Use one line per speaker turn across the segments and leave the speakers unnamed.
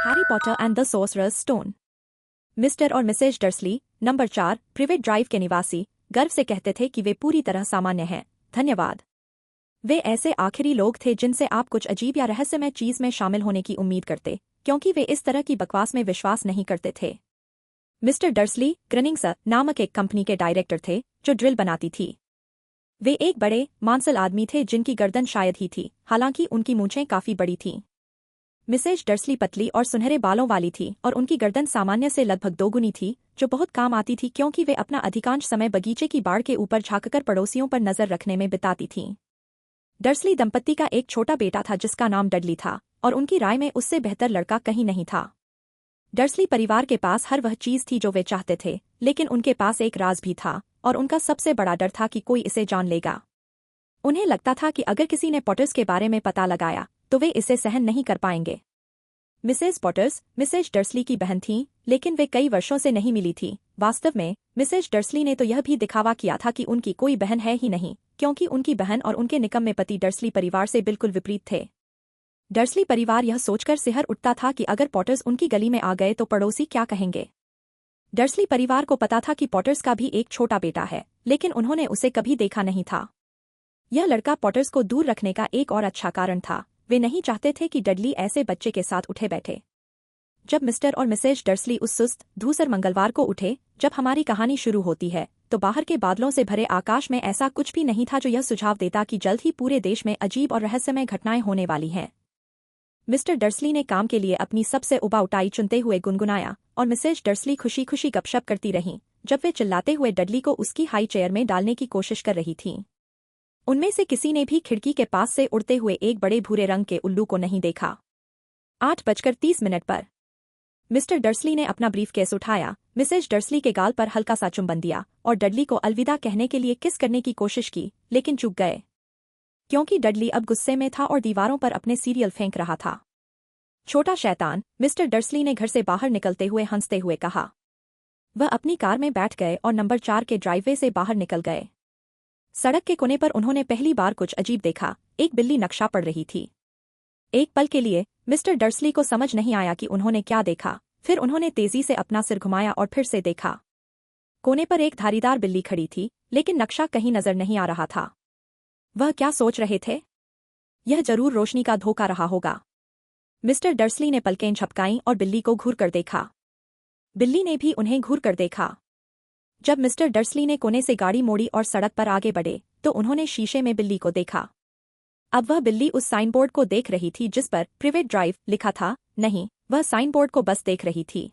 Harry Potter and the sorcerer's stone. Mister और missus Dursley, number 4, Privet Drive के निवासी, गर्व से कहते थे कि वे पूरी तरह सामान्य हैं, धन्यवाद। वे ऐसे आखिरी लोग थे जिनसे आप कुछ अजीब या रहस्यमय चीज में शामिल होने की उम्मीद करते, क्योंकि वे इस तरह की बकवास में विश्वास नहीं करते थे। मिस्टर डर्सली ग्रनिंग्स नामक एक कंपनी के डायरेक्टर थे जो ड्रिल बनाती थी। वे एक बड़े, मांसल आदमी थे जिनकी गर्दन शायद ही थी, हालांकि उनकी मूंछें काफी बड़ी थीं। मिसेज डर्सली पतली और सुनहरे बालों वाली थी और उनकी गर्दन सामान्य से लगभग दोगुनी थी, जो बहुत काम आती थी क्योंकि वे अपना अधिकांश समय बगीचे की बाड़ के ऊपर झांककर पड़ोसियों पर नजर रखने में बिताती थीं। डर्सली दंपत्ति का एक छोटा बेटा था जिसका नाम डडली था, और उनकी राय में उससे बेहतर लड़का कहीं नहीं था। डर्सली परिवार के पास हर वह चीज थी जो वे चाहते थे, लेकिन उनके पास एक राज भी था, और उनका सबसे बड़ा डर था कि कोई इसे जान लेगा। उन्हें लगता था कि अगर किसी ने पॉटर्स के बारे में पता लगाया तो वे इसे सहन नहीं कर पाएंगे। मिसेज पॉटर्स मिसेज डर्सली की बहन थीं, लेकिन वे कई वर्षों से नहीं मिली थी। वास्तव में मिसेज डर्सली ने तो यह भी दिखावा किया था कि उनकी कोई बहन है ही नहीं, क्योंकि उनकी बहन और उनके निकम्मे पति डर्सली परिवार से बिल्कुल विपरीत थे। डर्सली परिवार यह सोचकर सिहर उठता था कि अगर पॉटर्स उनकी गली में आ गए तो पड़ोसी क्या कहेंगे। डर्सली परिवार को पता था कि पॉटर्स का भी एक छोटा बेटा है, लेकिन उन्होंने उसे कभी देखा नहीं था। यह लड़का पॉटर्स को दूर रखने का एक और अच्छा कारण था। वे नहीं चाहते थे कि डडली ऐसे बच्चे के साथ उठे बैठे। जब मिस्टर और मिसेज डर्सली उस सुस्त, धूसर मंगलवार को उठे जब हमारी कहानी शुरू होती है, तो बाहर के बादलों से भरे आकाश में ऐसा कुछ भी नहीं था जो यह सुझाव देता कि जल्द ही पूरे देश में अजीब और रहस्यमय घटनाएं होने वाली हैं। मिस्टर डर्सली ने काम के लिए अपनी सबसे उबाऊ टाई चुनते हुए गुनगुनाया, और मिसेज डर्सली खुशी खुशी गपशप करती रहीं जब वे चिल्लाते हुए डडली को उसकी हाई चेयर में डालने की कोशिश कर रही थीं। उनमें से किसी ने भी खिड़की के पास से उड़ते हुए एक बड़े भूरे रंग के उल्लू को नहीं देखा। 8:30 पर मिस्टर डर्सली ने अपना ब्रीफकेस उठाया, मिसेज डर्सली के गाल पर हल्का सा चुंबन दिया और डडली को अलविदा कहने के लिए किस करने की कोशिश की, लेकिन चूक गए, क्योंकि डडली अब गुस्से में था और दीवारों पर अपने सीरियल फेंक रहा था। छोटा शैतान, मिस्टर डर्सली ने घर से बाहर निकलते हुए हंसते हुए कहा। वह अपनी कार में बैठ गए और नंबर 4 के ड्राइववे से बाहर निकल गए। सड़क के कोने पर उन्होंने पहली बार कुछ अजीब देखा। एक बिल्ली नक्शा पढ़ रही थी। एक पल के लिए मिस्टर डर्सली को समझ नहीं आया कि उन्होंने क्या देखा। फिर उन्होंने तेजी से अपना सिर घुमाया और फिर से देखा। कोने पर एक धारीदार बिल्ली खड़ी थी, लेकिन नक्शा कहीं नजर नहीं आ रहा था। वह क्या सोच रहे थे? यह जरूर रोशनी का धोखा रहा होगा। मिस्टर डर्सली ने पलकें झपकाईं और बिल्ली को घूर कर देखा। बिल्ली ने भी उन्हें घूर कर देखा। जब मिस्टर डर्सली ने कोने से गाड़ी मोड़ी और सड़क पर आगे बढ़े, तो उन्होंने शीशे में बिल्ली को देखा। अब वह बिल्ली उस साइनबोर्ड को देख रही थी जिस पर प्रिवेट ड्राइव लिखा था। नहीं, वह साइनबोर्ड को बस देख रही थी।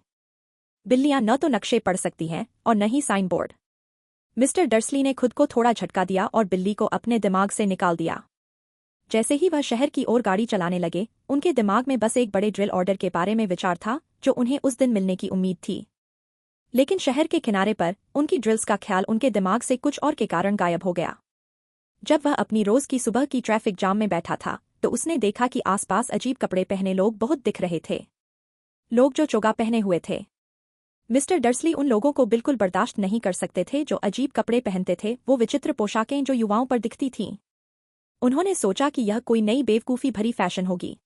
बिल्लियां न तो नक्शे पढ़ सकती हैं और न ही साइनबोर्ड। मिस्टर डर्सली ने खुद को थोड़ा झटका दिया और बिल्ली को अपने दिमाग से निकाल दिया। जैसे ही वह शहर की ओर गाड़ी चलाने लगे, उनके दिमाग में बस एक बड़े ड्रिल ऑर्डर के बारे में विचार था जो उन्हें उस दिन मिलने की उम्मीद थी। लेकिन शहर के किनारे पर उनकी ड्रिल्स का ख्याल उनके दिमाग से कुछ और के कारण गायब हो गया। जब वह अपनी रोज की सुबह की ट्रैफिक जाम में बैठा था, तो उसने देखा कि आसपास अजीब कपड़े पहने लोग बहुत दिख रहे थे। लोग जो चोगा पहने हुए थे। मिस्टर डर्सली उन लोगों को बिल्कुल बर्दाश्त नहीं कर सकते थे जो अजीब कपड़े पहनते थे, वो विचित्र पोशाकें जो युवाओं पर दिखती थीं। उन्होंने सोचा कि यह कोई नई बेवकूफ़ी भरी फैशन होगी।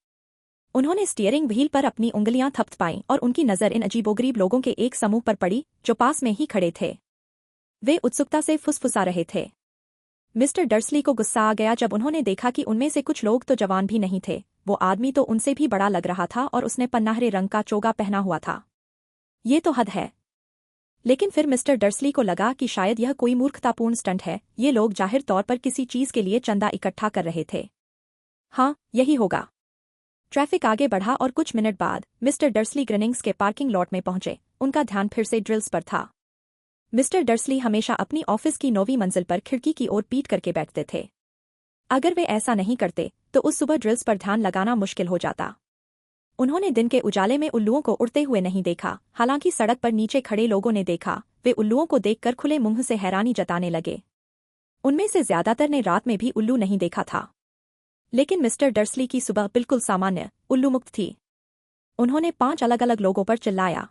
उन्होंने स्टीयरिंग व्हील पर अपनी उंगलियां थपथपाईं और उनकी नज़र इन अजीबोगरीब लोगों के एक समूह पर पड़ी जो पास में ही खड़े थे। वे उत्सुकता से फुसफुसा रहे थे। मिस्टर डर्सली को गुस्सा आ गया जब उन्होंने देखा कि उनमें से कुछ लोग तो जवान भी नहीं थे। वो आदमी तो उनसे भी बड़ा लग रहा था और उसने पन्नाहरे रंग का चोगा पहना हुआ था। ये तो हद है। लेकिन फिर मिस्टर डर्सली को लगा कि शायद यह कोई मूर्खतापूर्ण स्टंट है। ये लोग जाहिर तौर पर किसी चीज के लिए चंदा इकट्ठा कर रहे थे। हाँ, यही होगा। ट्रैफिक आगे बढ़ा और कुछ मिनट बाद मिस्टर डर्सली ग्रनिंग्स के पार्किंग लॉट में पहुंचे। उनका ध्यान फिर से ड्रिल्स पर था। मिस्टर डर्सली हमेशा अपनी ऑफिस की 9वीं मंजिल पर खिड़की की ओर पीट करके बैठते थे। अगर वे ऐसा नहीं करते तो उस सुबह ड्रिल्स पर ध्यान लगाना मुश्किल हो जाता। उन्होंने दिन के उजाले में उल्लुओं को उड़ते हुए नहीं देखा, हालांकि सड़क पर नीचे खड़े लोगों ने देखा। वे उल्लुओं को देखकर खुले मुंह से हैरानी जताने लगे। उनमें से ज्यादातर ने रात में भी उल्लू नहीं देखा था। लेकिन मिस्टर डर्सली की सुबह बिल्कुल सामान्य, उल्लू मुक्त थी। उन्होंने 5 अलग अलग लोगों पर चिल्लाया।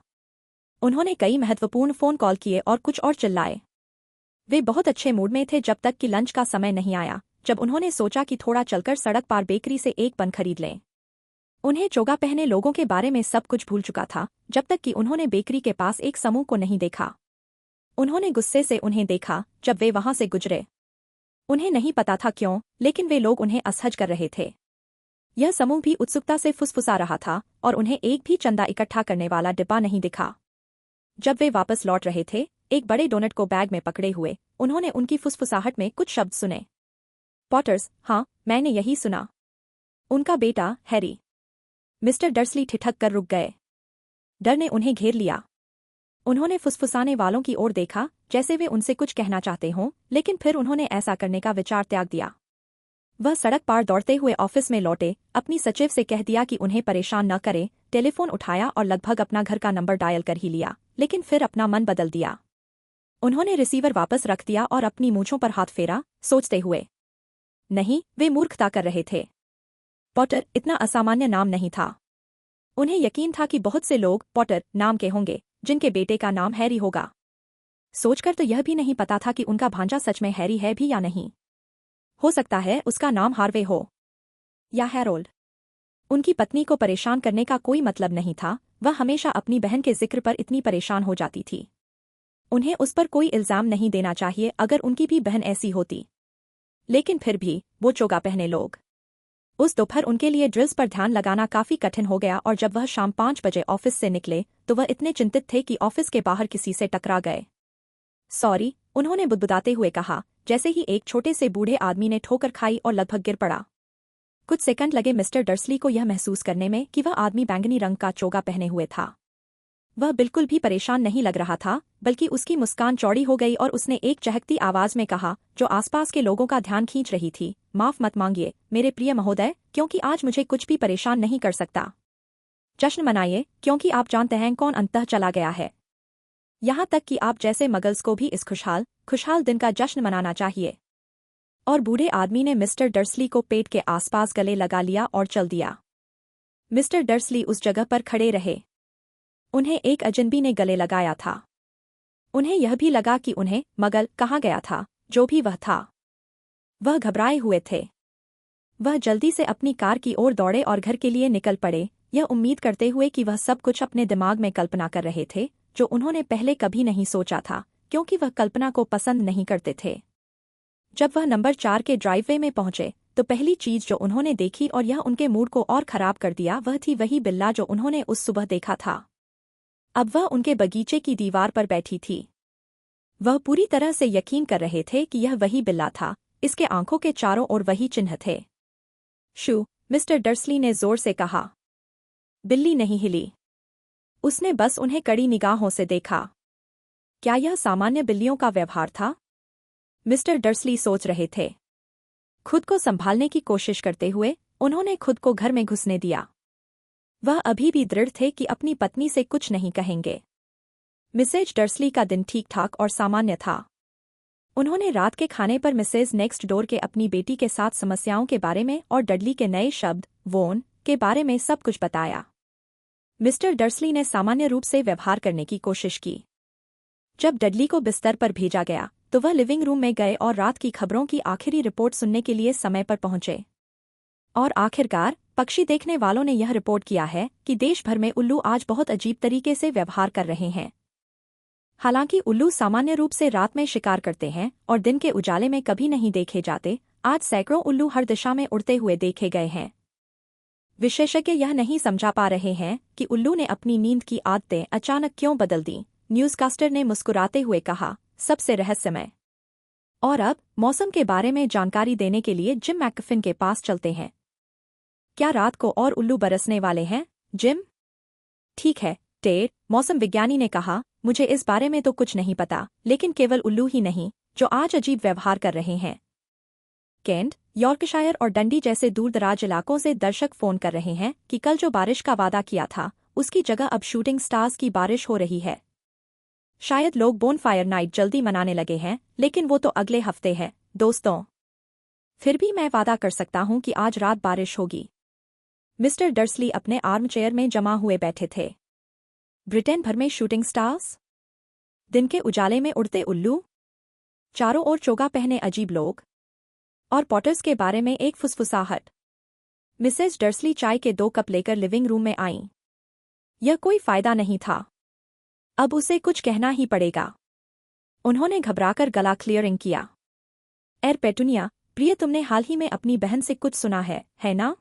उन्होंने कई महत्वपूर्ण फोन कॉल किए और कुछ और चिल्लाए। वे बहुत अच्छे मूड में थे जब तक कि लंच का समय नहीं आया, जब उन्होंने सोचा कि थोड़ा चलकर सड़क पार बेकरी से एक बन खरीद लें। उन्हें चोगा पहने लोगों के बारे में सब कुछ भूल चुका था जब तक कि उन्होंने बेकरी के पास एक समूह को नहीं देखा। उन्होंने गुस्से से उन्हें देखा जब वे वहां से गुजरे। उन्हें नहीं पता था क्यों, लेकिन वे लोग उन्हें असहज कर रहे थे। यह समूह भी उत्सुकता से फुसफुसा रहा था और उन्हें एक भी चंदा इकट्ठा करने वाला डिब्बा नहीं दिखा। जब वे वापस लौट रहे थे, एक बड़े डोनट को बैग में पकड़े हुए, उन्होंने उनकी फुसफुसाहट में कुछ शब्द सुने। पॉटर्स, हाँ, मैंने यही सुना। उनका बेटा हैरी। मिस्टर डर्सली ठिठक कर रुक गए। डर ने उन्हें घेर लिया। उन्होंने फुसफुसाने वालों की ओर देखा जैसे वे उनसे कुछ कहना चाहते हों, लेकिन फिर उन्होंने ऐसा करने का विचार त्याग दिया। वह सड़क पार दौड़ते हुए ऑफिस में लौटे, अपनी सचिव से कह दिया कि उन्हें परेशान न करे, टेलीफोन उठाया और लगभग अपना घर का नंबर डायल कर ही लिया, लेकिन फिर अपना मन बदल दिया। उन्होंने रिसीवर वापस रख दिया और अपनी मूंछों पर हाथ फेरा, सोचते हुए, नहीं, वे मूर्खता कर रहे थे। पॉटर इतना असामान्य नाम नहीं था। उन्हें यकीन था कि बहुत से लोग पॉटर नाम के होंगे जिनके बेटे का नाम हैरी होगा। सोचकर तो यह भी नहीं पता था कि उनका भांजा सच में हैरी है भी या नहीं। हो सकता है उसका नाम हार्वे हो या हैरोल्ड। उनकी पत्नी को परेशान करने का कोई मतलब नहीं था, वह हमेशा अपनी बहन के जिक्र पर इतनी परेशान हो जाती थी। उन्हें उस पर कोई इल्जाम नहीं देना चाहिए अगर उनकी भी बहन ऐसी होती। लेकिन फिर भी वो चोगा पहने लोग। उस दोपहर उनके लिए ड्रिल्स पर ध्यान लगाना काफी कठिन हो गया और जब वह शाम 5 बजे ऑफिस से निकले तो वह इतने चिंतित थे कि ऑफिस के बाहर किसी से टकरा गए। सॉरी, उन्होंने बुदबुदाते हुए कहा, जैसे ही एक छोटे से बूढ़े आदमी ने ठोकर खाई और लगभग गिर पड़ा। कुछ सेकंड लगे मिस्टर डर्सली को यह महसूस करने में कि वह आदमी बैंगनी रंग का चोगा पहने हुए था। वह बिल्कुल भी परेशान नहीं लग रहा था, बल्कि उसकी मुस्कान चौड़ी हो गई और उसने एक चहकती आवाज में कहा, जो आसपास के लोगों का ध्यान खींच रही थी, माफ मत मांगिए मेरे प्रिय महोदय, क्योंकि आज मुझे कुछ भी परेशान नहीं कर सकता। जश्न मनाइए, क्योंकि आप जानते हैं कौन अंततः चला गया है। यहाँ तक कि आप जैसे मगल्स को भी इस खुशहाल दिन का जश्न मनाना चाहिए। और बूढ़े आदमी ने मिस्टर डर्सली को पेट के आसपास गले लगा लिया और चल दिया। मिस्टर डर्सली उस जगह पर खड़े रहे। उन्हें एक अजनबी ने गले लगाया था। उन्हें यह भी लगा कि उन्हें मगल कहा गया था, जो भी वह था। वह घबराए हुए थे। वह जल्दी से अपनी कार की ओर दौड़े और घर के लिए निकल पड़े, यह उम्मीद करते हुए कि वह सब कुछ अपने दिमाग में कल्पना कर रहे थे, जो उन्होंने पहले कभी नहीं सोचा था, क्योंकि वह कल्पना को पसंद नहीं करते थे। जब वह नंबर 4 के ड्राइववे में पहुंचे तो पहली चीज जो उन्होंने देखी और यह उनके मूड को और खराब कर दिया वह थी वही बिल्ला जो उन्होंने उस सुबह देखा था। अब वह उनके बगीचे की दीवार पर बैठी थी। वह पूरी तरह से यकीन कर रहे थे कि यह वही बिल्ला था, इसके आंखों के चारों ओर वही चिन्ह थे। शू, मिस्टर डर्सली ने जोर से कहा। बिल्ली नहीं हिली। उसने बस उन्हें कड़ी निगाहों से देखा। क्या यह सामान्य बिल्लियों का व्यवहार था? मिस्टर डर्सली सोच रहे थे। खुद को संभालने की कोशिश करते हुए उन्होंने खुद को घर में घुसने दिया। वह अभी भी दृढ़ थे कि अपनी पत्नी से कुछ नहीं कहेंगे। मिसेज डर्सली का दिन ठीक ठाक और सामान्य था। उन्होंने रात के खाने पर मिसेज नेक्स्ट डोर के अपनी बेटी के साथ समस्याओं के बारे में और डडली के नए शब्द वोन के बारे में सब कुछ बताया। मिस्टर डर्सली ने सामान्य रूप से व्यवहार करने की कोशिश की। जब डडली को बिस्तर पर भेजा गया तो वह लिविंग रूम में गए और रात की खबरों की आखिरी रिपोर्ट सुनने के लिए समय पर पहुंचे। और आखिरकार पक्षी देखने वालों ने यह रिपोर्ट किया है कि देश भर में उल्लू आज बहुत अजीब तरीके से व्यवहार कर रहे हैं। हालांकि उल्लू सामान्य रूप से रात में शिकार करते हैं और दिन के उजाले में कभी नहीं देखे जाते, आज सैकड़ों उल्लू हर दिशा में उड़ते हुए देखे गए हैं। विशेषज्ञ यह नहीं समझा पा रहे हैं कि उल्लू ने अपनी नींद की आदतें अचानक क्यों बदल दी। न्यूज़कास्टर ने मुस्कुराते हुए कहा, सबसे रहस्यमय। और अब मौसम के बारे में जानकारी देने के लिए जिम मैकफिन के पास चलते हैं। क्या रात को और उल्लू बरसने वाले हैं, जिम? ठीक है, टेड, मौसम विज्ञानी ने कहा, मुझे इस बारे में तो कुछ नहीं पता, लेकिन केवल उल्लू ही नहीं जो आज अजीब व्यवहार कर रहे हैं। केंट, यॉर्कशायर और डंडी जैसे दूरदराज इलाकों से दर्शक फोन कर रहे हैं कि कल जो बारिश का वादा किया था उसकी जगह अब शूटिंग स्टार्स की बारिश हो रही है। शायद लोग बोनफायर नाइट जल्दी मनाने लगे हैं, लेकिन वो तो अगले हफ्ते है, दोस्तों। फिर भी मैं वादा कर सकता हूं कि आज रात बारिश होगी। मिस्टर डर्सली अपने आर्म चेयर में जमा हुए बैठे थे। ब्रिटेन भर में शूटिंग स्टार्स, दिन के उजाले में उड़ते उल्लू, चारों ओर चोगा पहने अजीब लोग, और पॉटर्स के बारे में एक फुसफुसाहट। मिसेज डर्सली चाय के 2 कप लेकर लिविंग रूम में आईं। यह कोई फायदा नहीं था। अब उसे कुछ कहना ही पड़ेगा। उन्होंने घबराकर गला क्लियरिंग किया। पेटूनिया, प्रिय, तुमने हाल ही में अपनी बहन से कुछ सुना है ना?